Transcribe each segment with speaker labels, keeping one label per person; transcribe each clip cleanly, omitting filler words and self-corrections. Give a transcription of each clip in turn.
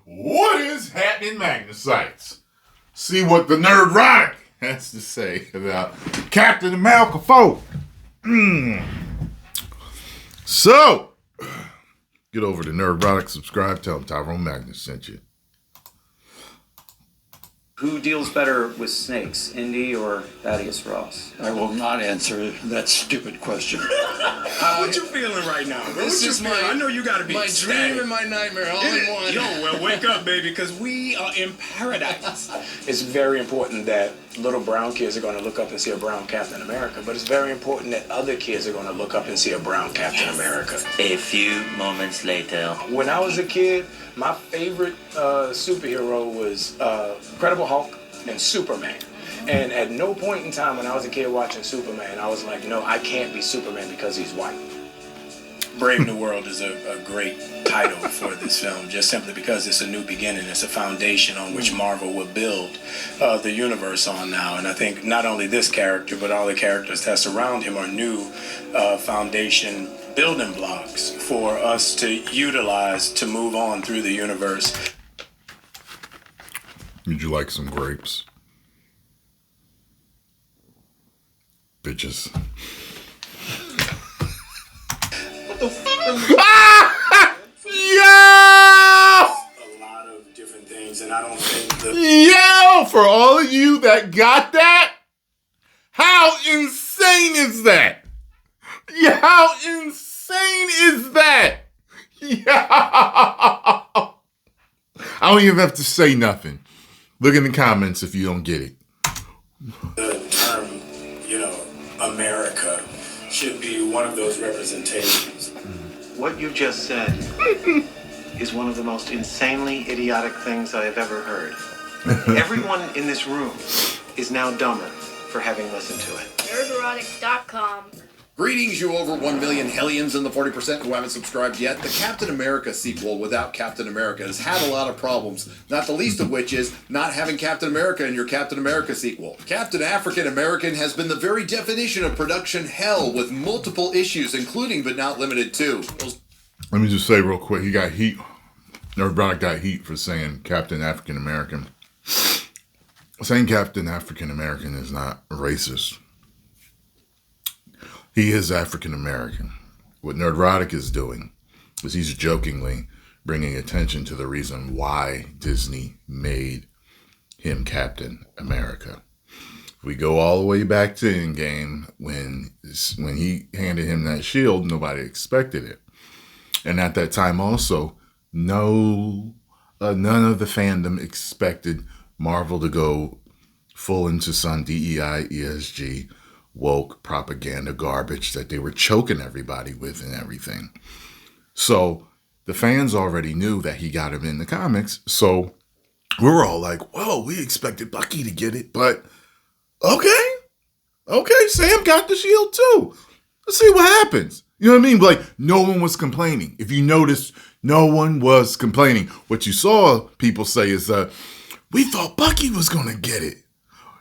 Speaker 1: What is happening, Magnus sites? See what the Nerdrotic has to say about Captain America 4. So, get over to Nerdrotic, subscribe, tell them Tyrone Magnus sent you.
Speaker 2: Who deals better with snakes, Indy or Thaddeus Ross?
Speaker 3: I will not answer that stupid question.
Speaker 4: What you feeling right now?
Speaker 3: This is
Speaker 4: I know you gotta be
Speaker 3: my
Speaker 4: ecstatic.
Speaker 3: dream and my nightmare all in one.
Speaker 4: Yo, well, wake up, baby, because we are in paradise.
Speaker 5: It's very important that little brown kids are going to look up and see a brown Captain America, but it's very important that other kids are going to look up and see a brown Captain America.
Speaker 6: A few moments later.
Speaker 5: When I was a kid, my favorite superhero was Incredible Hulk and Superman. And at no point in time when I was a kid watching Superman, I was like, no, I can't be Superman because he's white.
Speaker 4: Brave New World is a great title for this film, just simply because it's a new beginning. It's a foundation on which Marvel will build the universe on now. And I think not only this character, but all the characters that surround him are new foundation building blocks for us to utilize to move on through the universe.
Speaker 1: Would you like some grapes? Bitches.
Speaker 4: What the f***?
Speaker 1: Yo!
Speaker 4: A lot of different things, and I don't think
Speaker 1: Yo! For all of you that got that, how insane is that? Yeah, how insane is that? Yeah. I don't even have to say nothing. Look in the comments if you don't get it.
Speaker 4: the term, America should be one of those representations.
Speaker 7: What you just said is one of the most insanely idiotic things I have ever heard. Everyone in this room is now dumber for having listened to it.
Speaker 8: Nerdrotic.com.
Speaker 9: Greetings, you over 1 million hellions and the 40% who haven't subscribed yet. The Captain America sequel without Captain America has had a lot of problems, not the least of which is not having Captain America in your Captain America sequel. Captain African American has been the very definition of production hell with multiple issues, including but not limited to.
Speaker 1: Let me just say real quick, he got heat. Nerdrotic got heat for saying Captain African American. Saying Captain African American is not racist. He is African American. What Nerdrotic is doing is he's jokingly bringing attention to the reason why Disney made him Captain America. If we go all the way back to Endgame, when he handed him that shield, nobody expected it. And at that time also, none of the fandom expected Marvel to go full into some DEI, ESG, woke propaganda garbage that they were choking everybody with and everything. So the fans already knew that he got him in the comics. So we were all like, whoa, we expected Bucky to get it, but okay, Sam got the shield too. Let's see what happens. You know what I mean? Like, no one was complaining. If you noticed, no one was complaining. What you saw people say is, we thought Bucky was going to get it.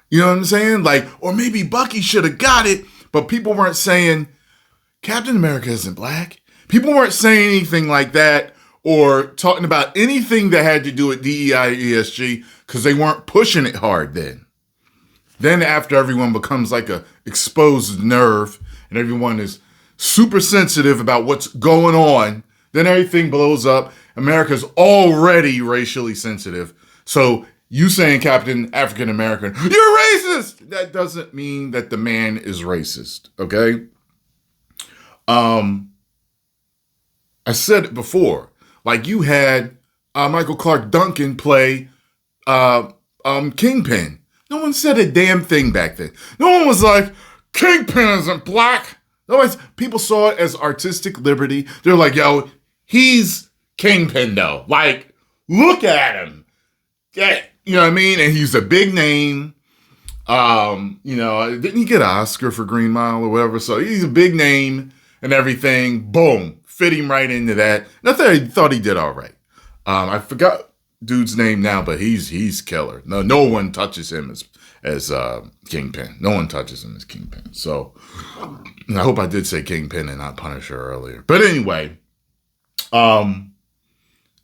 Speaker 1: You know what I'm saying? Like, or maybe Bucky should have got it, but people weren't saying Captain America isn't black. People weren't saying anything like that or talking about anything that had to do with DEI, ESG, because they weren't pushing it hard then. Then after everyone becomes like a exposed nerve and everyone is super sensitive about what's going on, then everything blows up. America's already racially sensitive. So you saying Captain African American, you're racist. That doesn't mean that the man is racist. Okay. I said it before. Like you had Michael Clark Duncan play Kingpin. No one said a damn thing back then. No one was like, Kingpin isn't black. Otherwise, people saw it as artistic liberty. They're like, yo, he's Kingpin though. Like, look at him. Yeah, you know what I mean? And he's a big name. Didn't he get an Oscar for Green Mile or whatever? So he's a big name and everything. Boom. Fit him right into that. And I thought he did all right. I forgot dude's name now, but he's killer. No one touches him as Kingpin. No one touches him as Kingpin. So I hope I did say Kingpin and not Punisher earlier. But anyway,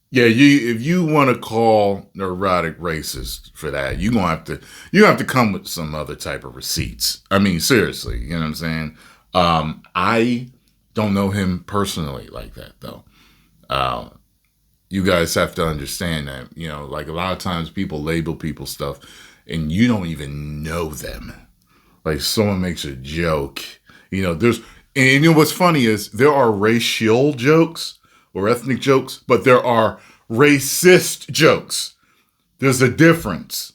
Speaker 1: Yeah, if you want to call neurotic racist for that, you have to come with some other type of receipts. I mean, seriously, you know what I'm saying? I don't know him personally like that though. You guys have to understand that, like a lot of times people label people stuff and you don't even know them. Like someone makes a joke, and what's funny is there are racial jokes or ethnic jokes, but there are racist jokes. There's a difference.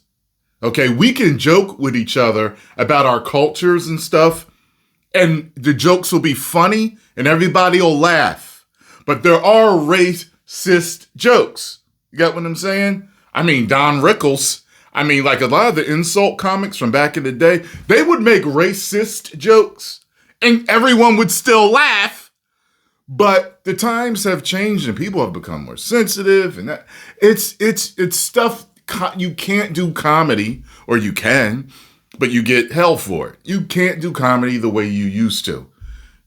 Speaker 1: Okay, we can joke with each other about our cultures and stuff, and the jokes will be funny and everybody will laugh. But there are racist jokes. You got what I'm saying? I mean, Don Rickles. I mean, like a lot of the insult comics from back in the day, they would make racist jokes and everyone would still laugh. But the times have changed and people have become more sensitive, and that it's stuff you can't do comedy, or you can, but you get hell for it. You can't do comedy the way you used to.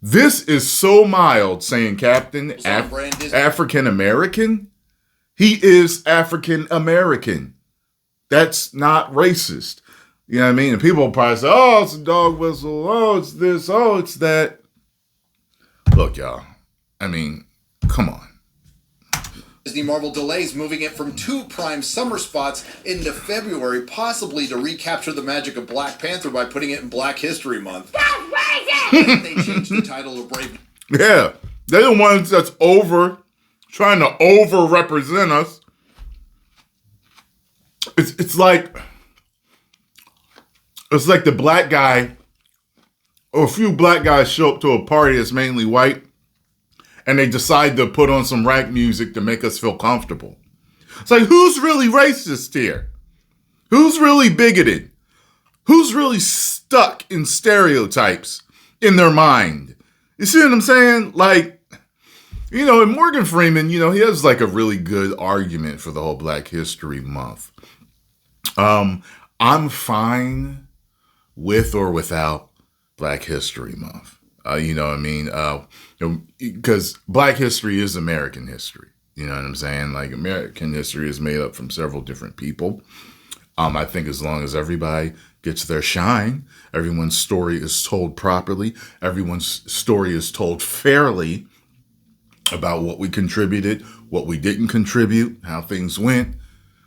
Speaker 1: This is so mild saying Captain African American. He is African American. That's not racist. You know what I mean? And people will probably say, oh, it's a dog whistle. Oh, it's this. Oh, it's that. Look, y'all. I mean, come on.
Speaker 9: Disney Marvel delays moving it from 2 prime summer spots into February, possibly to recapture the magic of Black Panther by putting it in Black History Month. They changed the title of Brave.
Speaker 1: Yeah, they're the ones that's trying to over-represent us. It's like the black guy, or a few black guys show up to a party that's mainly white, and they decide to put on some rap music to make us feel comfortable. It's like, who's really racist here? Who's really bigoted? Who's really stuck in stereotypes in their mind? You see what I'm saying? Like, and Morgan Freeman, he has like a really good argument for the whole Black History Month. I'm fine with or without Black History Month. You know what I mean? Because Black history is American history. You know what I'm saying? Like, American history is made up from several different people. I think as long as everybody gets their shine, everyone's story is told properly, everyone's story is told fairly about what we contributed, what we didn't contribute, how things went.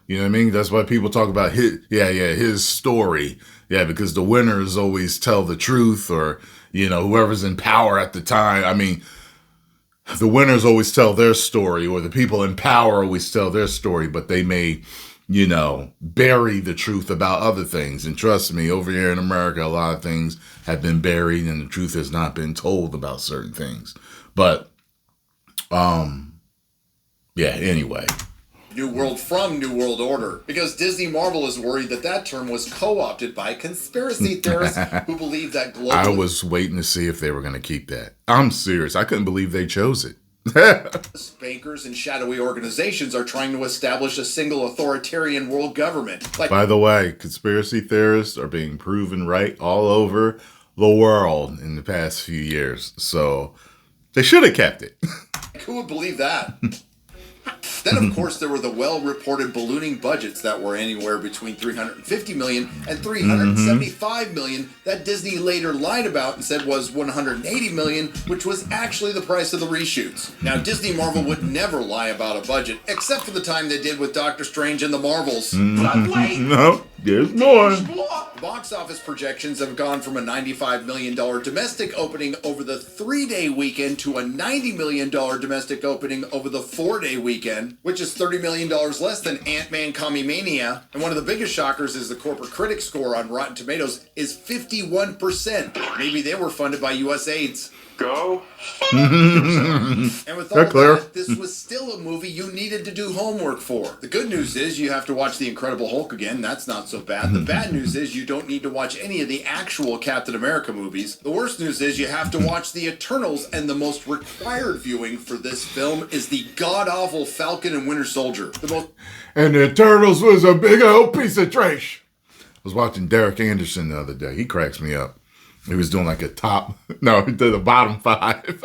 Speaker 1: You know what I mean? That's why people talk about his story. Yeah, because the winners always tell the truth, or, whoever's in power at the time. I mean, the winners always tell their story, or the people in power always tell their story, but they may, bury the truth about other things. And trust me, over here in America, a lot of things have been buried and the truth has not been told about certain things. But, anyway.
Speaker 9: New World from New World Order, because Disney Marvel is worried that term was co-opted by conspiracy theorists who believe that global...
Speaker 1: I was waiting to see if they were going to keep that. I'm serious. I couldn't believe they chose it.
Speaker 9: Bankers and shadowy organizations are trying to establish a single authoritarian world government.
Speaker 1: By the way, conspiracy theorists are being proven right all over the world in the past few years. So they should have kept it.
Speaker 9: Who would believe that? Then, of course, there were the well-reported ballooning budgets that were anywhere between $350 million and $375 million that Disney later lied about and said was $180 million, which was actually the price of the reshoots. Now, Disney Marvel would never lie about a budget, except for the time they did with Doctor Strange and the Marvels.
Speaker 1: No, there's more.
Speaker 9: Box office projections have gone from a $95 million domestic opening over the 3-day weekend to a $90 million domestic opening over the 4-day weekend, which is $30 million less than Ant-Man Comedy-Mania. And one of the biggest shockers is the corporate critic score on Rotten Tomatoes is 51%. Maybe they were funded by USAIDs.
Speaker 5: Go.
Speaker 9: And with all that, this was still a movie you needed to do homework for. The good news is you have to watch The Incredible Hulk again. That's not so bad. The bad news is you don't need to watch any of the actual Captain America movies. The worst news is you have to watch The Eternals, and the most required viewing for this film is the god-awful Falcon and Winter Soldier.
Speaker 1: And The Eternals was a big old piece of trash. I was watching Derek Anderson the other day. He cracks me up. He was doing like he did a bottom 5.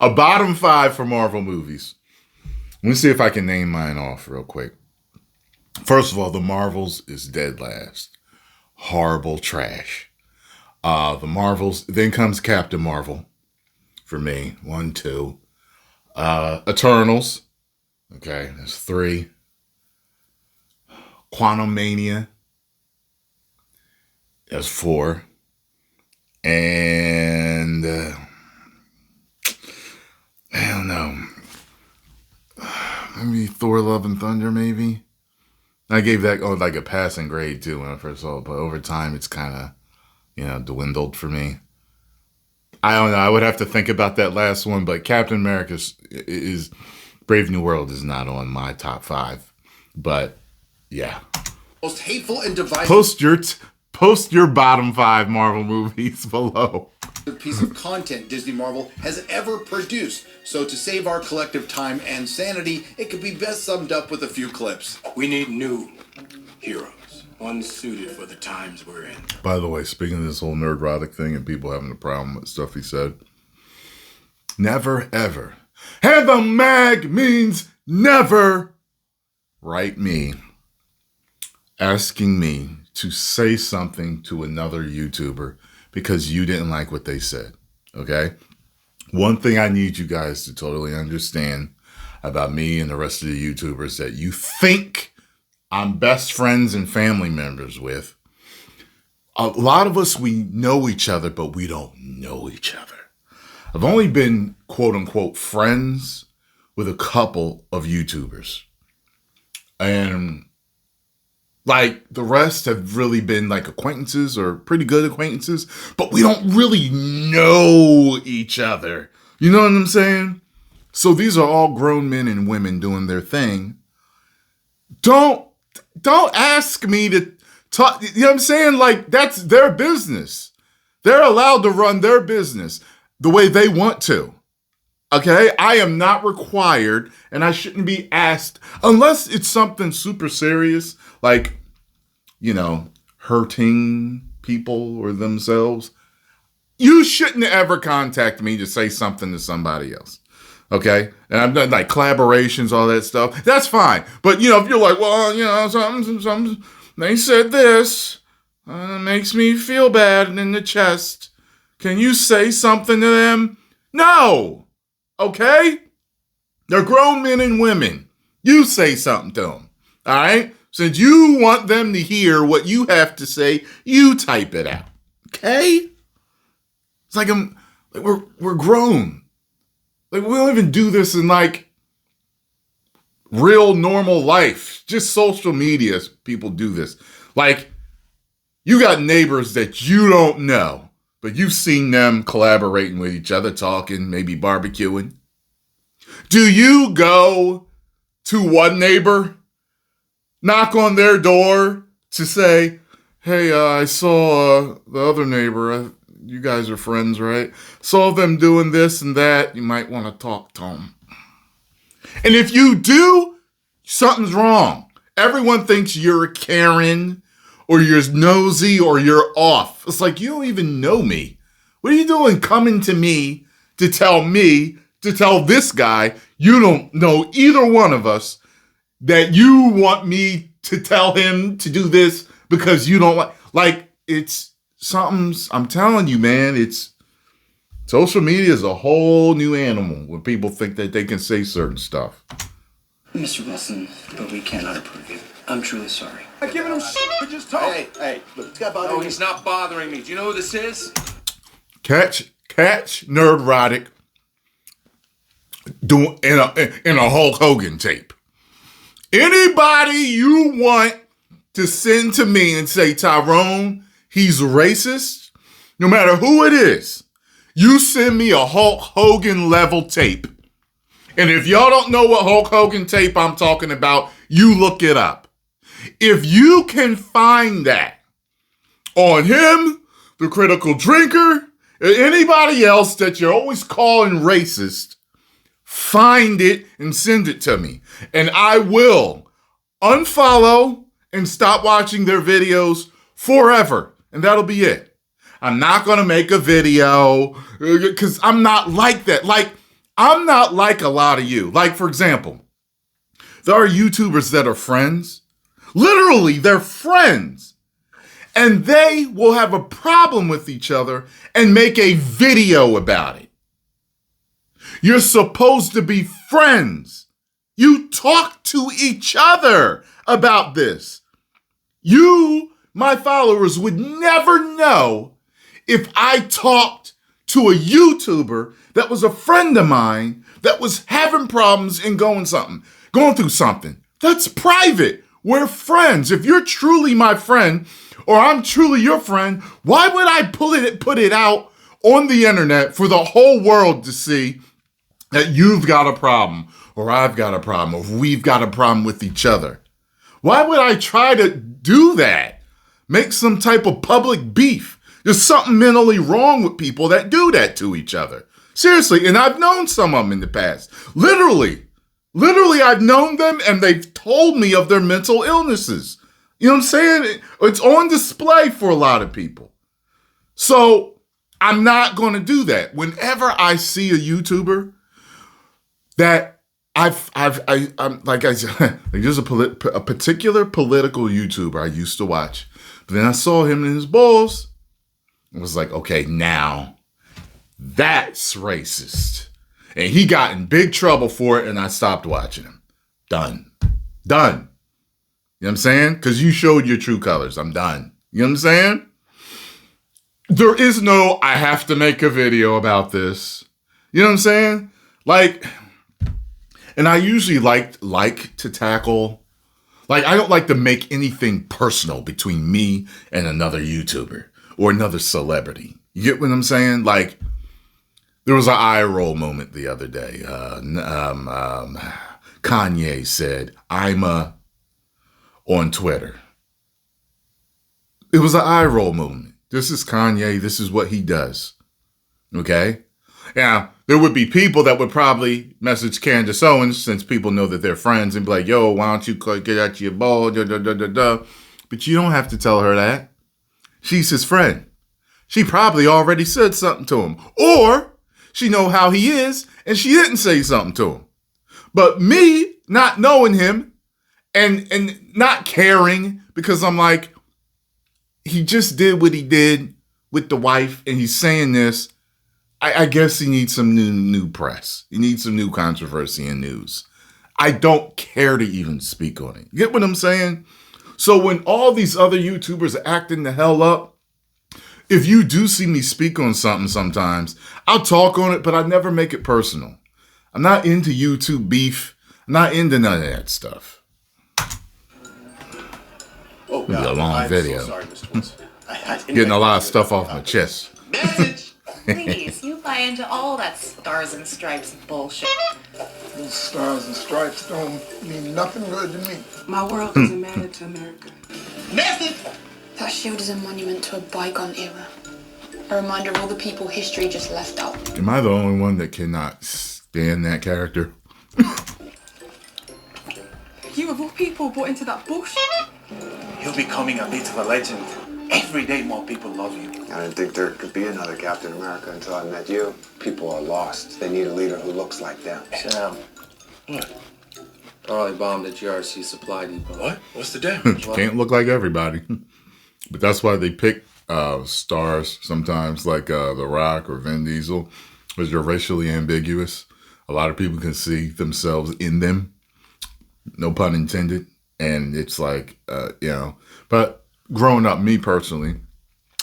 Speaker 1: A bottom 5 for Marvel movies. Let me see if I can name mine off real quick. First of all, The Marvels is dead last. Horrible trash. The Marvels, then comes Captain Marvel for me. 1, 2. Eternals. Okay, that's 3. Quantum Mania. That's 4. And I don't know. Maybe Thor Love and Thunder, maybe. I gave that like a passing grade too when I first saw it, but over time it's kind of, dwindled for me. I don't know. I would have to think about that last one, but Captain America is Brave New World is not on my top 5. But yeah.
Speaker 9: Most hateful and divisive
Speaker 1: Post your bottom 5 Marvel movies below.
Speaker 9: Piece of content Disney Marvel has ever produced. So to save our collective time and sanity, it could be best summed up with a few clips.
Speaker 4: We need new heroes, unsuited for the times we're in.
Speaker 1: By the way, speaking of this whole nerdrotic thing and people having a problem with stuff he said, never ever, and the mag means never, write me asking me to say something to another YouTuber because you didn't like what they said, okay? One thing I need you guys to totally understand about me and the rest of the YouTubers that you think I'm best friends and family members with, a lot of us, we know each other, but we don't know each other. I've only been, quote unquote, friends with a couple of YouTubers. And like the rest have really been like acquaintances or pretty good acquaintances, but we don't really know each other. You know what I'm saying? So these are all grown men and women doing their thing. Don't ask me to talk. You know what I'm saying? Like that's their business. They're allowed to run their business the way they want to. Okay? I am not required and I shouldn't be asked unless it's something super serious, like, hurting people or themselves. You shouldn't ever contact me to say something to somebody else. Okay? And I've done like collaborations, all that stuff. That's fine. But, if you're like, well, something, they said this, makes me feel bad in the chest. Can you say something to them? No. Okay? They're grown men and women. You say something to them. All right? Since you want them to hear what you have to say, you type it out. Okay? It's like we're grown. Like we don't even do this in like real normal life. Just social media, people do this. Like you got neighbors that you don't know, but you've seen them collaborating with each other, talking, maybe barbecuing. Do you go to one neighbor, knock on their door to say, hey, I saw the other neighbor. You guys are friends, right? Saw them doing this and that. You might want to talk to them. And if you do, something's wrong. Everyone thinks you're a Karen or you're nosy or you're off. It's like, you don't even know me. What are you doing coming to me to tell this guy you don't know either one of us that you want me to tell him to do this because you don't like it's something's, I'm telling you, man, it's social media is a whole new animal when people think that they can say certain stuff.
Speaker 2: Mr. Wilson, but we cannot approve you. I'm truly sorry.
Speaker 3: I'm giving him shit. We just talk.
Speaker 9: Hey, look, it's got bothering
Speaker 3: No,
Speaker 9: me.
Speaker 3: he's not bothering me. Do you know who this is?
Speaker 1: Catch Nerdrotic doing in a Hulk Hogan tape. Anybody you want to send to me and say, Tyrone, he's racist, no matter who it is, you send me a Hulk Hogan level tape. And if y'all don't know what Hulk Hogan tape I'm talking about, you look it up. If you can find that on him, the Critical Drinker, or anybody else that you're always calling racist, find it and send it to me. And I will unfollow and stop watching their videos forever. And that'll be it. I'm not going to make a video because I'm not like that. Like, I'm not like a lot of you. Like, for example, there are YouTubers that are friends. Literally, they're friends. And they will have a problem with each other and make a video about it. You're supposed to be friends. You talk to each other about this. You, my followers, would never know if I talked to a YouTuber that was a friend of mine that was having problems and going through something. That's private. We're friends. If you're truly my friend or I'm truly your friend, why would I put it out on the internet for the whole world to see that you've got a problem or I've got a problem or we've got a problem with each other? Why would I try to do that? Make some type of public beef. There's something mentally wrong with people that do that to each other. Seriously, and I've known some of them in the past. Literally, I've known them and they've told me of their mental illnesses. You know what I'm saying? It's on display for a lot of people. So I'm not going to do that. Whenever I see a YouTuber that I'm like I said, like there's a particular political YouTuber I used to watch, but then I saw him and his balls. I was like, okay, now that's racist. And he got in big trouble for it, and I stopped watching him. Done. You know what I'm saying? Because you showed your true colors. I'm done. You know what I'm saying? There is no, I have to make a video about this. You know what I'm saying? Like, and I usually like to tackle, like, I don't like to make anything personal between me and another YouTuber or another celebrity. You get what I'm saying? Like, there was an eye roll moment the other day. Kanye said, I'm on Twitter. It was an eye roll moment. This is Kanye. This is what he does. Okay? Now, there would be people that would probably message Candace Owens, since people know that they're friends, and be like, yo, why don't you get out your ball, But you don't have to tell her that. She's his friend. She probably already said something to him. Or she know how he is, and she didn't say something to him. But me not knowing him and not caring, because I'm like, he just did what he did with the wife, and he's saying this. I guess he needs some new press. He needs some new controversy and news. I don't care to even speak on it. Get what I'm saying? So when all these other YouTubers are acting the hell up, if you do see me speak on something sometimes, I'll talk on it, but I never make it personal. I'm not into YouTube beef. I'm not into none of that stuff.
Speaker 9: Oh,
Speaker 1: It'll be a long video.
Speaker 9: So sorry, Mr. Wilson.
Speaker 1: Getting a lot of stuff off my chest.
Speaker 9: Message!
Speaker 10: Please, you buy into all that stars and stripes bullshit.
Speaker 11: These stars and stripes don't mean nothing good to me.
Speaker 12: My world doesn't matter to America.
Speaker 9: Message!
Speaker 13: That shield is a monument to a bygone era. A reminder of all the people history just left out.
Speaker 1: Am I the only one that cannot stand that character?
Speaker 12: You of all people bought into that bullshit?
Speaker 7: You're becoming a bit of a legend. Every day more people love you.
Speaker 14: I didn't think there could be another Captain America until I met you. People are lost. They need a leader who looks like them.
Speaker 15: Sam. What? Charlie bombed a GRC supply depot.
Speaker 9: What? What's the damage?
Speaker 1: Can't look like everybody. But that's why they pick stars sometimes, like The Rock or Vin Diesel, because they're racially ambiguous. A lot of people can see themselves in them. No pun intended. And it's like, but growing up, me personally,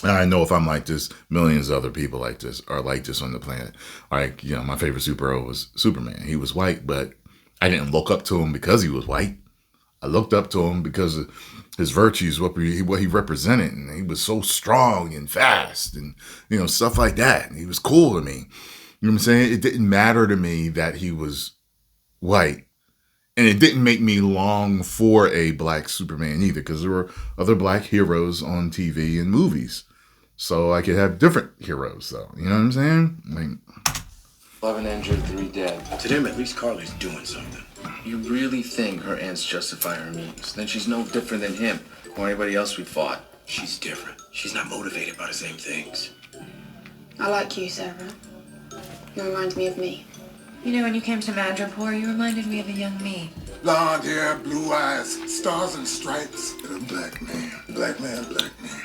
Speaker 1: and I know if I'm like this, millions of other people like this are like this on the planet. Like, my favorite superhero was Superman. He was white, but I didn't look up to him because he was white. I looked up to him because of his virtues, what he represented. And he was so strong and fast and, stuff like that. And he was cool to me. You know what I'm saying? It didn't matter to me that he was white. And it didn't make me long for a black Superman either, because there were other black heroes on TV and movies. So I could have different heroes, though. You know what I'm saying?
Speaker 15: 11 injured, 3 dead.
Speaker 5: To them, at least Carly's doing something.
Speaker 15: You really think her ends justify her means? Then she's no different than him or anybody else we fought.
Speaker 5: She's different. She's not motivated by the same things.
Speaker 13: I like you, Sarah. You remind me of me.
Speaker 10: You know, when you came to Madripoor, you reminded me of a young me.
Speaker 11: Blonde hair, blue eyes, stars and stripes, and a black man. Black man, black man.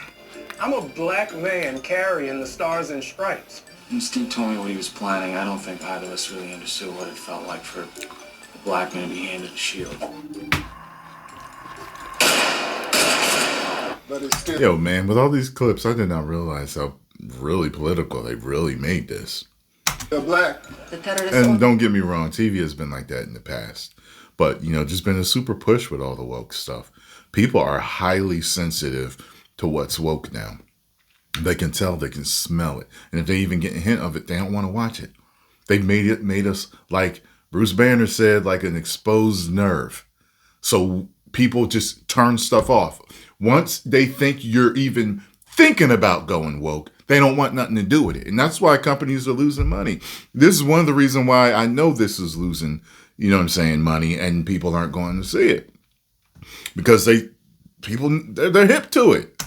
Speaker 5: I'm a black man carrying the stars and stripes.
Speaker 15: When Steve told me what he was planning, I don't think either of us really understood what it felt like for a black man to be handed a shield.
Speaker 11: But it's still...
Speaker 1: Yo, man, with all these clips, I did not realize how really political they really made this.
Speaker 11: The black.
Speaker 1: And don't get me wrong, TV has been like that in the past. But, you know, just been a super push with all the woke stuff. People are highly sensitive to what's woke now. They can tell, they can smell it. And if they even get a hint of it, they don't want to watch it. They've made us, like Bruce Banner said, like an exposed nerve. So people just turn stuff off. Once they think you're even thinking about going woke, they don't want nothing to do with it. And that's why companies are losing money. This is one of the reasons why I know this is losing, you know what I'm saying, money, and people aren't going to see it. Because they're hip to it.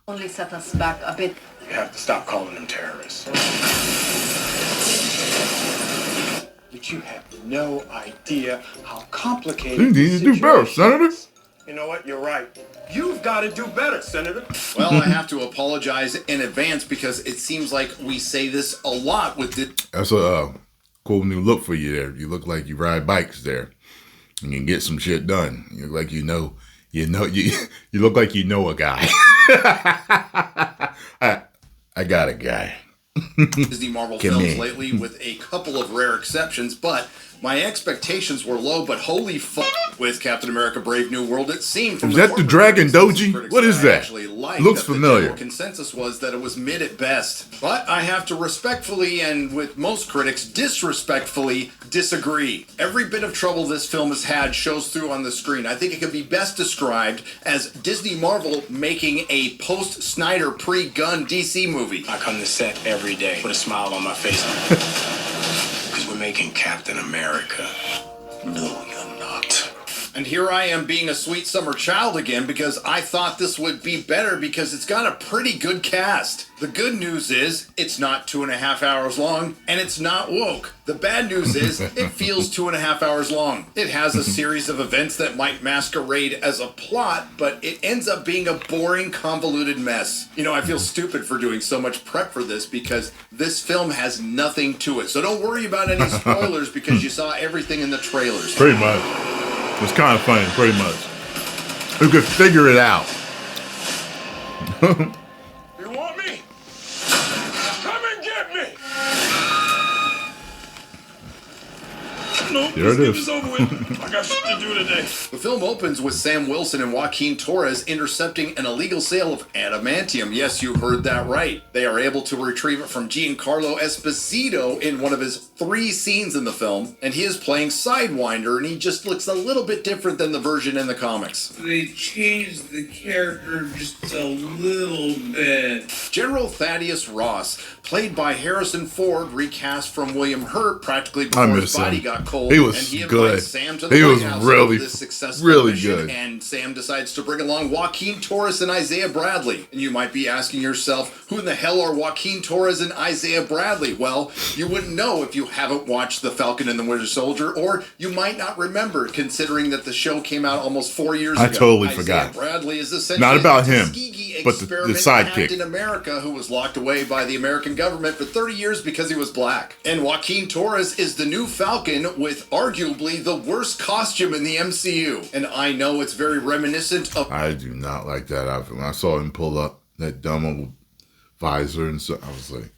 Speaker 10: Only set us back a bit.
Speaker 5: You have to stop calling them terrorists. But you have no idea how complicated
Speaker 1: You need to do better, Senator.
Speaker 5: You know what? You're right. You've got to do better, Senator.
Speaker 9: Well, I have to apologize in advance because it seems like we say this a lot with the...
Speaker 1: That's a cool new look for you there. You look like you ride bikes there. And you can get some shit done. You look like you look like you know a guy. I got a guy.
Speaker 9: Disney Marvel films lately with a couple of rare exceptions, but my expectations were low, but holy fuck with Captain America Brave New World, it seemed from
Speaker 1: Is that the Dragon Doji? What is that? Looks familiar.
Speaker 9: The consensus was that it was mid at best, but I have to respectfully and with most critics disrespectfully disagree. Every bit of trouble this film has had shows through on the screen. I think it can be best described as Disney Marvel making a post-Snyder pre-Gunn DC movie.
Speaker 5: I come to set every day with a smile on my face. Because we're making Captain America. No, you're not.
Speaker 9: And here I am being a sweet summer child again because I thought this would be better because it's got a pretty good cast. The good news is it's not 2.5 hours long and it's not woke. The bad news is it feels 2.5 hours long. It has a series of events that might masquerade as a plot, but it ends up being a boring, convoluted mess. You know, I feel stupid for doing so much prep for this because this film has nothing to it. So don't worry about any spoilers because you saw everything in the trailers.
Speaker 1: Pretty much. It's kind of funny, pretty much. You could figure it out.
Speaker 5: You want me? Come and get me! No,
Speaker 1: Here it is.
Speaker 5: over with. I got shit to do today.
Speaker 9: The film opens with Sam Wilson and Joaquin Torres intercepting an illegal sale of adamantium. Yes, you heard that right. They are able to retrieve it from Giancarlo Esposito in one of his 3 scenes in the film, and he is playing Sidewinder, and he just looks a little bit different than the version in the comics.
Speaker 16: They changed the character just a little bit.
Speaker 9: General Thaddeus Ross, played by Harrison Ford, recast from William Hurt practically before his body got cold.
Speaker 1: He was
Speaker 9: and he
Speaker 1: good.
Speaker 9: Sam to the
Speaker 1: He
Speaker 9: White
Speaker 1: was
Speaker 9: House
Speaker 1: really,
Speaker 9: this successful
Speaker 1: really
Speaker 9: mission,
Speaker 1: good.
Speaker 9: And Sam decides to bring along Joaquin Torres and Isaiah Bradley. And you might be asking yourself, who in the hell are Joaquin Torres and Isaiah Bradley? Well, you wouldn't know if you haven't watched The Falcon and the Winter Soldier, or you might not remember, considering that the show came out almost 4 years ago.
Speaker 1: I totally
Speaker 9: Isaiah
Speaker 1: forgot.
Speaker 9: Bradley is essentially
Speaker 1: Not about him,
Speaker 9: Tuskegee
Speaker 1: but the
Speaker 9: experiment
Speaker 1: sidekick.
Speaker 9: Captain America, who was locked away by the American government for 30 years because he was black. And Joaquin Torres is the new Falcon with arguably the worst costume in the MCU. And I know it's very reminiscent of...
Speaker 1: I do not like that outfit. When I saw him pull up that dumb old visor and stuff, I was like,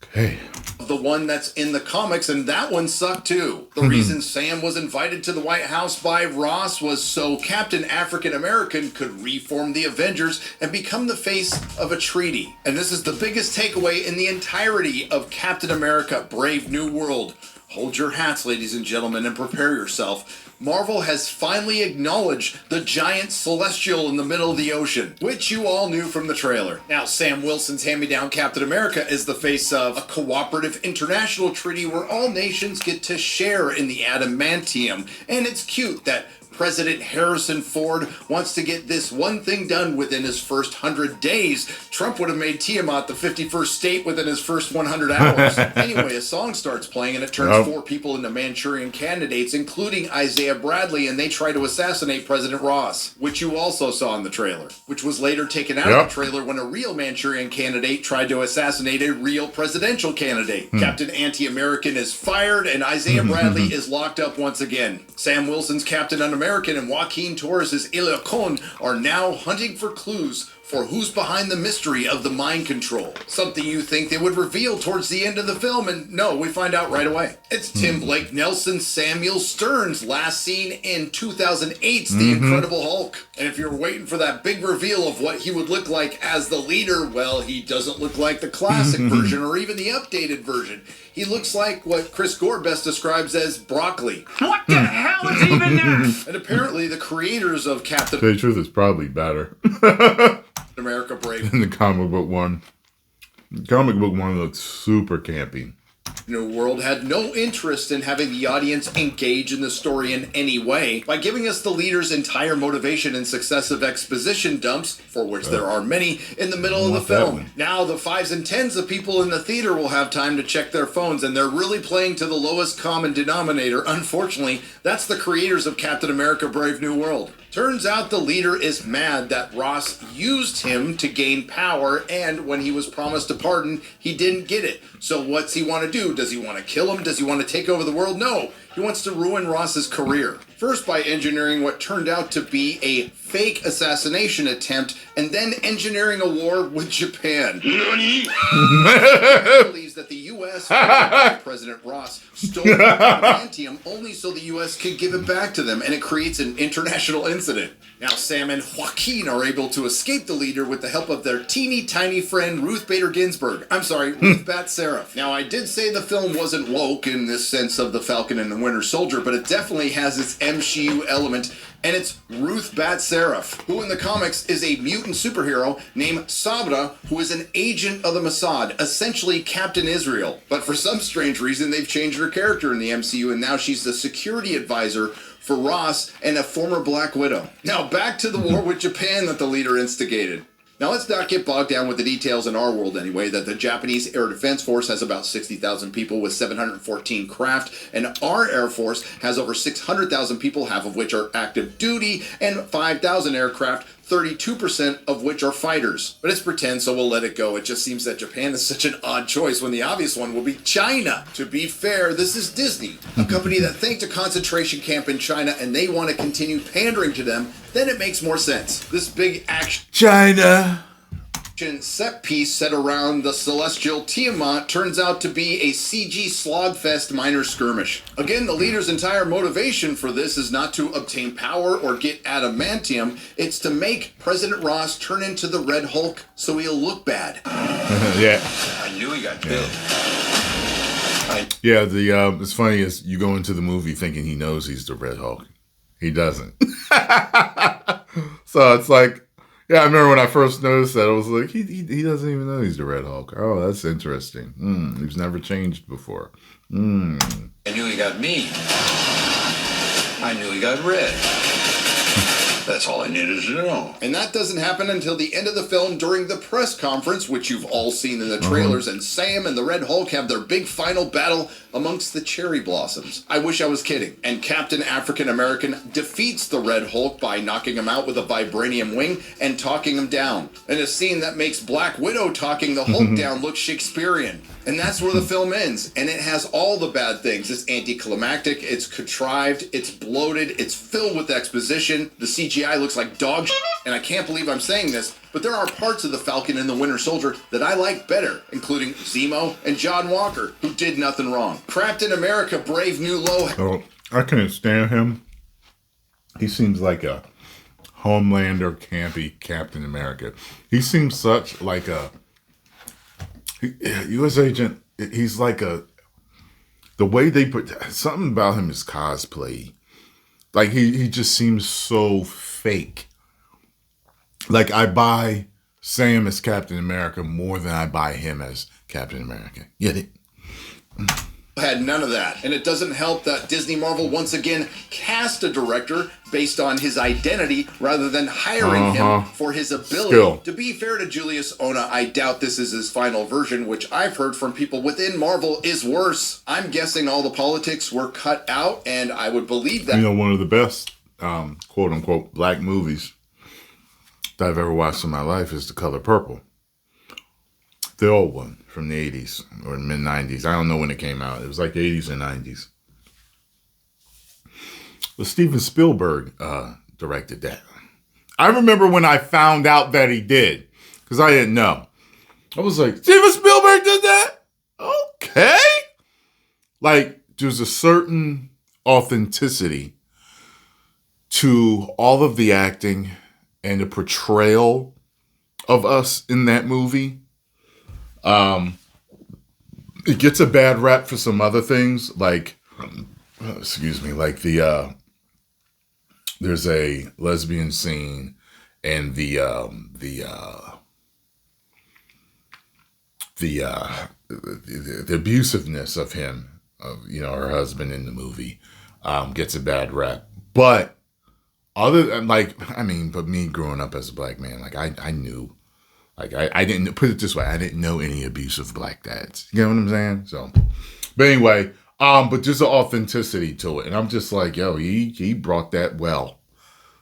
Speaker 1: okay.
Speaker 9: The one that's in the comics, and that one sucked too. The reason Sam was invited to the White House by Ross was so Captain African American could reform the Avengers and become the face of a treaty. And this is the biggest takeaway in the entirety of Captain America Brave New World. Hold your hats, ladies and gentlemen, and prepare yourself. Marvel has finally acknowledged the giant celestial in the middle of the ocean, which you all knew from the trailer. Now, Sam Wilson's hand-me-down Captain America is the face of a cooperative international treaty where all nations get to share in the adamantium, and it's cute that President Harrison Ford wants to get this one thing done within his first 100 days. Trump would have made Tiamat the 51st state within his first 100 hours. Anyway, a song starts playing and it turns 4 people into Manchurian candidates, including Isaiah Bradley, and they try to assassinate President Ross, which you also saw in the trailer, which was later taken out of the trailer when a real Manchurian candidate tried to assassinate a real presidential candidate. Captain Anti-American is fired, and Isaiah Bradley is locked up once again. Sam Wilson's Captain Un-American and Joaquin Torres' Ilacon are now hunting for clues for who's behind the mystery of the mind control. Something you think they would reveal towards the end of the film, and no, we find out right away. It's Tim Blake Nelson's Samuel Stearns, last seen in 2008's The Incredible Hulk. And if you're waiting for that big reveal of what he would look like as the leader, well, he doesn't look like the classic version or even the updated version. He looks like what Chris Gore best describes as broccoli. What the hell is even that? And apparently the creators of Captain...
Speaker 1: To tell you the truth, it's probably better.
Speaker 9: America Brave
Speaker 1: in the comic book one. The comic book one looks super campy.
Speaker 9: New World had no interest in having the audience engage in the story in any way by giving us the leader's entire motivation and successive exposition dumps, for which there are many, in the middle of the film. Now the 5s and 10s of people in the theater will have time to check their phones, and they're really playing to the lowest common denominator. Unfortunately, that's the creators of Captain America Brave New World. Turns out the leader is mad that Ross used him to gain power, and when he was promised a pardon, he didn't get it. So what's he want to do? Does he want to kill him? Does he want to take over the world? No. He wants to ruin Ross's career. First by engineering what turned out to be a fake assassination attempt, and then engineering a war with Japan. He believes that the U.S. President Ross stole adamantium only so the U.S. could give it back to them, and it creates an international incident. Now Sam and Joaquin are able to escape the leader with the help of their teeny tiny friend Ruth Bader Ginsburg. Ruth Bat Seraph. Now I did say the film wasn't woke in this sense of the Falcon and the Winter Soldier, but it definitely has its MCU element, and it's Ruth Bat Seraph, who in the comics is a mutant superhero named Sabra, who is an agent of the Mossad, essentially Captain Israel. But for some strange reason, they've changed her character in the MCU, and now she's the security advisor for Ross and a former Black Widow. Now back to the war with Japan that the leader instigated. Now let's not get bogged down with the details in our world anyway, that the Japanese Air Defense Force has about 60,000 people with 714 craft, and our Air Force has over 600,000 people, half of which are active duty, and 5,000 aircraft, 32% of which are fighters. But it's pretend, so we'll let it go. It just seems that Japan is such an odd choice when the obvious one will be China. To be fair, this is Disney, a company that thanked a concentration camp in China and they want to continue pandering to them. Then it makes more sense. This big action
Speaker 1: China
Speaker 9: set piece set around the celestial Tiamat turns out to be a CG slogfest minor skirmish. Again, the leader's entire motivation for this is not to obtain power or get adamantium, it's to make President Ross turn into the Red Hulk so he'll look bad.
Speaker 1: Yeah.
Speaker 3: I knew he got killed.
Speaker 1: Yeah, it's funny is you go into the movie thinking he knows he's the Red Hulk. He doesn't. So it's like, yeah, I remember when I first noticed that, I was like, he doesn't even know he's the Red Hulk. Oh, that's interesting. He's never changed before.
Speaker 3: I knew he got me. I knew he got red. That's all I needed to know.
Speaker 9: And that doesn't happen until the end of the film during the press conference, which you've all seen in the trailers, and Sam and the Red Hulk have their big final battle amongst the cherry blossoms. I wish I was kidding. And Captain African American defeats the Red Hulk by knocking him out with a vibranium wing and talking him down. In a scene that makes Black Widow talking the Hulk down look Shakespearean. And that's where the film ends. And it has all the bad things. It's anticlimactic, it's contrived, it's bloated, it's filled with exposition. The CGI looks like dog shit, and I can't believe I'm saying this, but there are parts of the Falcon and the Winter Soldier that I like better, including Zemo and John Walker, who did nothing wrong. Captain America Brave New Low.
Speaker 1: Oh, I can't stand him. He seems like a Homelander campy Captain America. He seems such like a U.S. agent. He's like the way they put something about him is cosplay. Like he just seems so fake. Like I buy Sam as Captain America more than I buy him as Captain America. Get it?
Speaker 9: had none of that. And it doesn't help that Disney Marvel once again cast a director based on his identity rather than hiring him for his ability. To be fair to Julius Ona, I doubt this is his final version, which I've heard from people within Marvel is worse. I'm guessing all the politics were cut out, and I would believe that.
Speaker 1: You know, one of the best, quote unquote, black movies that I've ever watched in my life is The Color Purple. The old one from the 80s or mid 90s. I don't know when it came out. It was like the 80s and 90s. But Steven Spielberg directed that. I remember when I found out that he did, because I didn't know. I was like, Steven Spielberg did that? Okay. Like, there's a certain authenticity to all of the acting and the portrayal of us in that movie. It gets a bad rap for some other things, like, like there's a lesbian scene and the abusiveness of him, her husband in the movie, gets a bad rap. But other than, but me growing up as a black man, like I knew. Like, I didn't, put it this way, I didn't know any abusive black dads. You know what I'm saying? So, but anyway, but there's an authenticity to it. And I'm just like, yo, he brought that well.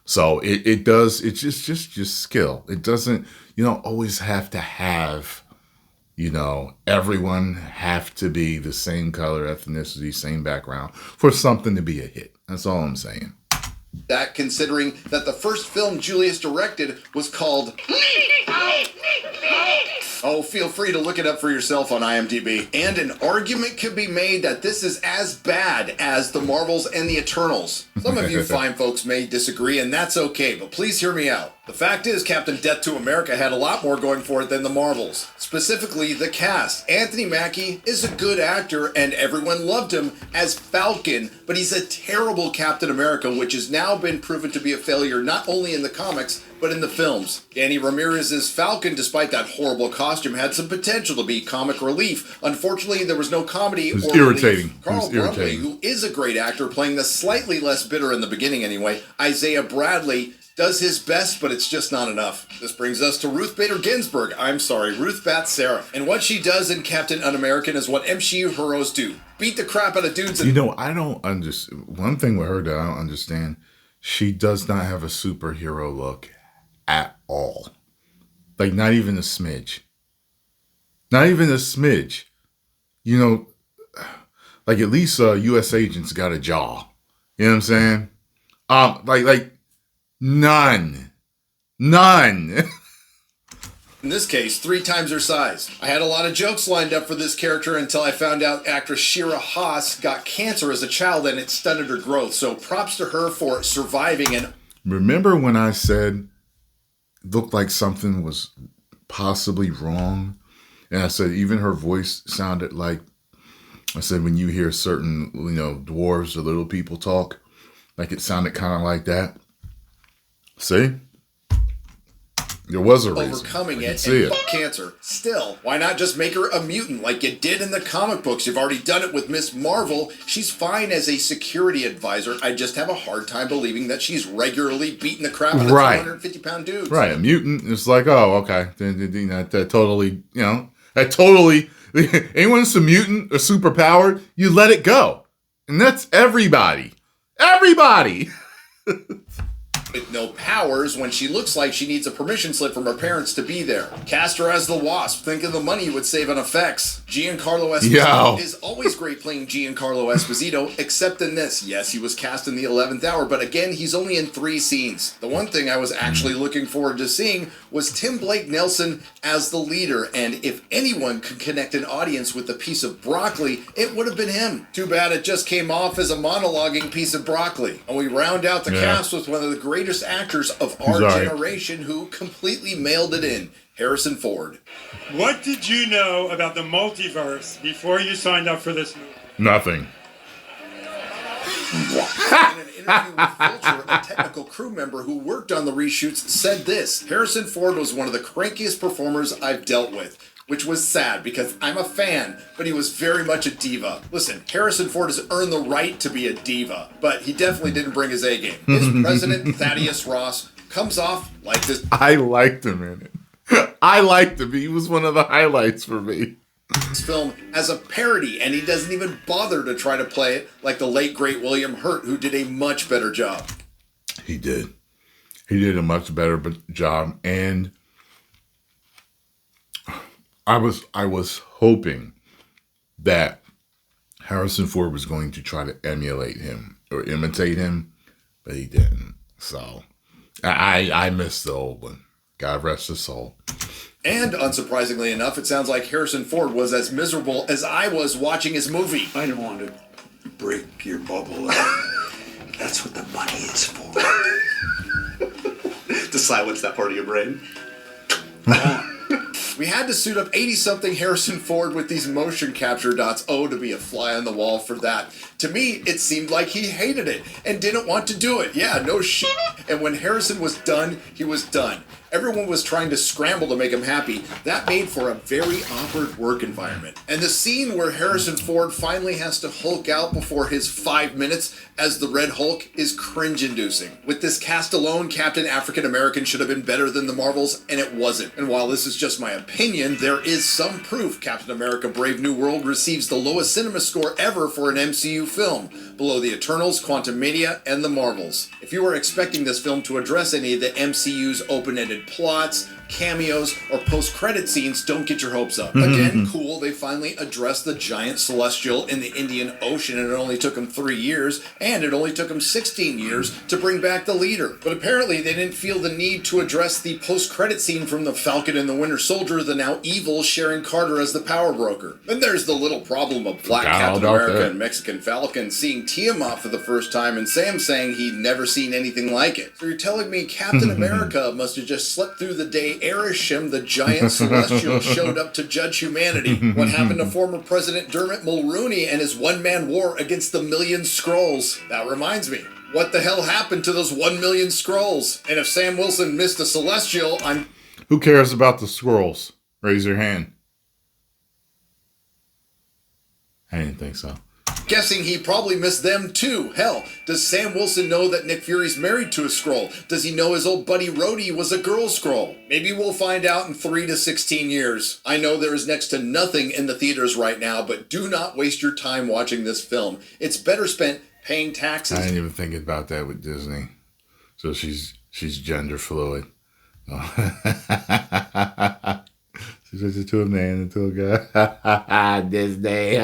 Speaker 1: So it does, it's just skill. It doesn't, you don't always have to have, everyone have to be the same color, ethnicity, same background for something to be a hit. That's all I'm saying.
Speaker 9: That considering that the first film Julius directed was called... Oh, feel free to look it up for yourself on IMDb. And an argument could be made that this is as bad as the Marvels and the Eternals. Some of you fine folks may disagree, and that's okay, but please hear me out. The fact is, Captain Death to America had a lot more going for it than the Marvels. Specifically, the cast. Anthony Mackie is a good actor, and everyone loved him as Falcon, but he's a terrible Captain America, which has now been proven to be a failure not only in the comics, but in the films. Danny Ramirez's Falcon, despite that horrible costume, had some potential to be comic relief. Unfortunately, there was no comedy.
Speaker 1: It was irritating.
Speaker 9: Relief. Carl Brumley, who is a great actor, playing the slightly less bitter in the beginning anyway, Isaiah Bradley, does his best, but it's just not enough. This brings us to Ruth Bader Ginsburg. Ruth Bat Sarah. And what she does in Captain Un-American is what MCU heroes do. Beat the crap out of dudes.
Speaker 1: I don't understand. One thing with her that I don't understand, she does not have a superhero look at all. Like, not even a smidge. Not even a smidge. Like, at least U.S. agents got a jaw. You know what I'm saying? Like, none.
Speaker 9: In this case, 3 times her size. I had a lot of jokes lined up for this character until I found out actress Shira Haas got cancer as a child and it stunted her growth. So props to her for surviving. And
Speaker 1: remember when I said looked like something was possibly wrong? And I said even her voice sounded like, I said when you hear certain, dwarves or little people talk, like it sounded kind of like that. See? There was a reason.
Speaker 9: Overcoming it and cancer. Still, why not just make her a mutant like you did in the comic books? You've already done it with Miss Marvel. She's fine as a security advisor. I just have a hard time believing that she's regularly beating the crap out of 250-pound dudes.
Speaker 1: Right, a mutant. It's like, oh, okay. That totally, anyone that's a mutant or superpowered, you let it go. And that's everybody. Everybody!
Speaker 9: With no powers when she looks like she needs a permission slip from her parents to be there. Cast her as the Wasp. Think of the money you would save on effects. Giancarlo Esposito is always great playing Giancarlo Esposito, except in this. Yes, he was cast in the 11th hour, but again, he's only in 3 scenes. The one thing I was actually looking forward to seeing was Tim Blake Nelson as the leader, and if anyone could connect an audience with a piece of broccoli, it would have been him. Too bad it just came off as a monologuing piece of broccoli. And we round out the cast with one of the greatest actors of our generation who completely mailed it in, Harrison Ford.
Speaker 17: What did you know about the multiverse before you signed up for this movie?
Speaker 1: Nothing.
Speaker 9: In an interview with Vulture, a technical crew member who worked on the reshoots said this: Harrison Ford was one of the crankiest performers I've dealt with. which was sad because I'm a fan, but he was very much a diva. Listen, Harrison Ford has earned the right to be a diva, but he definitely didn't bring his A game. His president, Thaddeus Ross, comes off like this.
Speaker 1: I liked him in it. I liked him. He was one of the highlights for me.
Speaker 9: This film as a parody, and he doesn't even bother to try to play it like the late great William Hurt, who did a much better job.
Speaker 1: He did. He did a much better job, and I was hoping that Harrison Ford was going to try to emulate him or imitate him, but he didn't. So I missed the old one. God rest his soul.
Speaker 9: And unsurprisingly enough, it sounds like Harrison Ford was as miserable as I was watching his movie.
Speaker 3: I don't want to break your bubble. That's what the money is for.
Speaker 18: To silence that part of your brain.
Speaker 9: We had to suit up 80-something Harrison Ford with these motion capture dots. Oh, to be a fly on the wall for that. To me, it seemed like he hated it and didn't want to do it. Yeah, no shit. And when Harrison was done, he was done. Everyone was trying to scramble to make him happy. That made for a very awkward work environment. And the scene where Harrison Ford finally has to Hulk out before his 5 minutes as the Red Hulk is cringe-inducing. With this cast alone, Captain African American should have been better than the Marvels, and it wasn't. And while this is just my opinion, there is some proof Captain America Brave New World receives the lowest cinema score ever for an MCU film, below the Eternals, Quantumania, and the Marvels. If you were expecting this film to address any of the MCU's open-ended plots, cameos, or post-credit scenes, don't get your hopes up. Again, cool, they finally addressed the giant celestial in the Indian Ocean, and it only took them 3 years, and it only took them 16 years to bring back the leader. But apparently they didn't feel the need to address the post-credit scene from the Falcon and the Winter Soldier, the now evil Sharon Carter as the power broker. Then there's the little problem of Black Captain America and Mexican Falcon seeing Tiamat for the first time, and Sam saying he'd never seen anything like it. So you're telling me Captain America must have just slept through the day Arishem, the giant celestial, showed up to judge humanity. What happened to former President Dermot Mulroney and his one-man war against the million Skrulls? That reminds me. What the hell happened to those 1 million Skrulls? And if Sam Wilson missed a celestial,
Speaker 1: Who cares about the squirrels? Raise your hand. I didn't think so.
Speaker 9: Guessing he probably missed them too. Hell, does Sam Wilson know that Nick Fury's married to a Skrull? Does he know his old buddy Rhodey was a girl Skrull? Maybe we'll find out in 3 to 16 years. I know there is next to nothing in the theaters right now, but do not waste your time watching this film. It's better spent paying taxes.
Speaker 1: I didn't even think about that with Disney. So she's gender fluid. She's into a man, into a guy. Disney.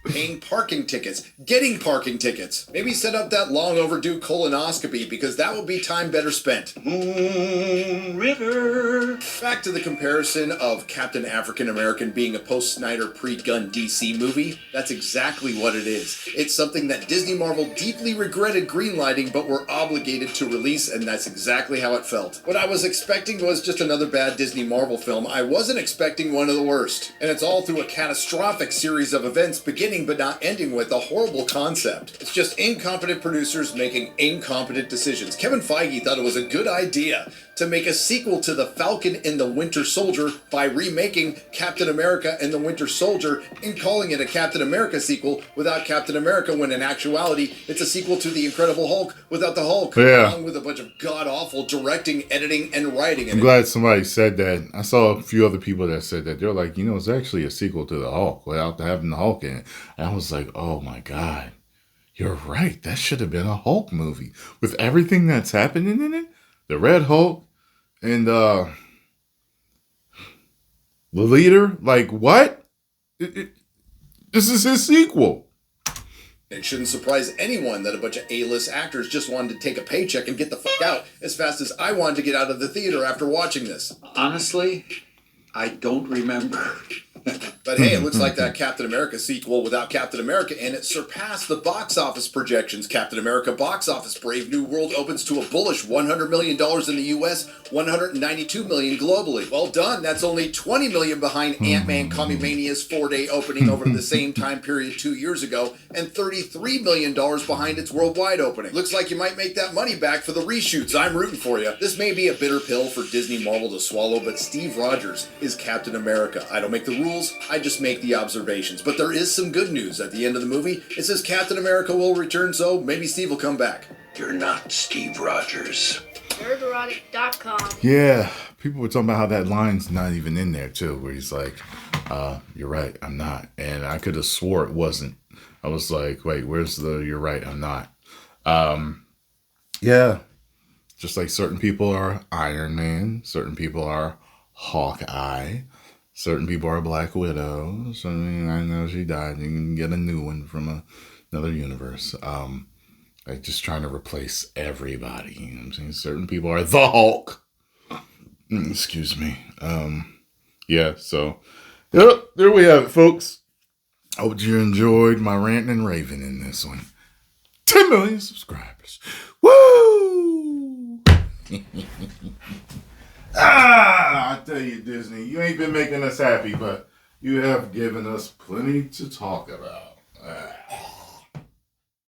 Speaker 9: Paying parking tickets, getting parking tickets. Maybe set up that long overdue colonoscopy because that will be time better spent. Moon River. Back to the comparison of Captain African American being a post-Snyder pre-gun DC movie. That's exactly what it is. It's something that Disney Marvel deeply regretted greenlighting but were obligated to release, and that's exactly how it felt. What I was expecting was just another bad Disney Marvel film. I wasn't expecting one of the worst. And it's all through a catastrophic series of events beginning but not ending with a horrible concept. It's just incompetent producers making incompetent decisions. Kevin Feige thought it was a good idea to make a sequel to The Falcon and the Winter Soldier by remaking Captain America and the Winter Soldier and calling it a Captain America sequel without Captain America, when in actuality it's a sequel to The Incredible Hulk without the Hulk, along with a bunch of god-awful directing, editing, and writing.
Speaker 1: I'm glad somebody said that. I saw a few other people that said that. They're like, it's actually a sequel to the Hulk without having the Hulk in it. And I was like, oh my God, you're right. That should have been a Hulk movie with everything that's happening in it. The Red Hulk and the leader. Like, what? This is his sequel.
Speaker 9: It shouldn't surprise anyone that a bunch of A-list actors just wanted to take a paycheck and get the fuck out as fast as I wanted to get out of the theater after watching this.
Speaker 3: Honestly, I don't remember.
Speaker 9: But hey, it looks like that Captain America sequel without Captain America in it surpassed the box office projections. Captain America box office Brave New World opens to a bullish $100 million in the US, $192 million globally. Well done. That's only $20 million behind Ant-Man Commie-Mania's 4-day opening over the same time period 2 years ago, and $33 million behind its worldwide opening. Looks like you might make that money back for the reshoots. I'm rooting for you. This may be a bitter pill for Disney Marvel to swallow, but Steve Rogers is Captain America. I don't make the rules, I just make the observations. But there is some good news. At the end of the movie, it says Captain America will return, so maybe Steve will come back.
Speaker 3: You're not Steve Rogers.
Speaker 8: Nerderotic.com.
Speaker 1: Yeah, people were talking about how that line's not even in there too, where he's like, you're right, I'm not. And I could have swore it wasn't. I was like, wait, where's the you're right, I'm not? Yeah, just like certain people are Iron Man, certain people are Hawkeye, certain people are Black Widow. So I know she died. You can get a new one from another universe. Like just trying to replace everybody. You know what I'm saying? Certain people are the Hulk. Excuse me. Yeah, so yep, there we have it, folks. I hope you enjoyed my ranting and raving in this one. 10 million subscribers. Woo! I tell you, Disney, you ain't been making us happy, but you have given us plenty to talk about.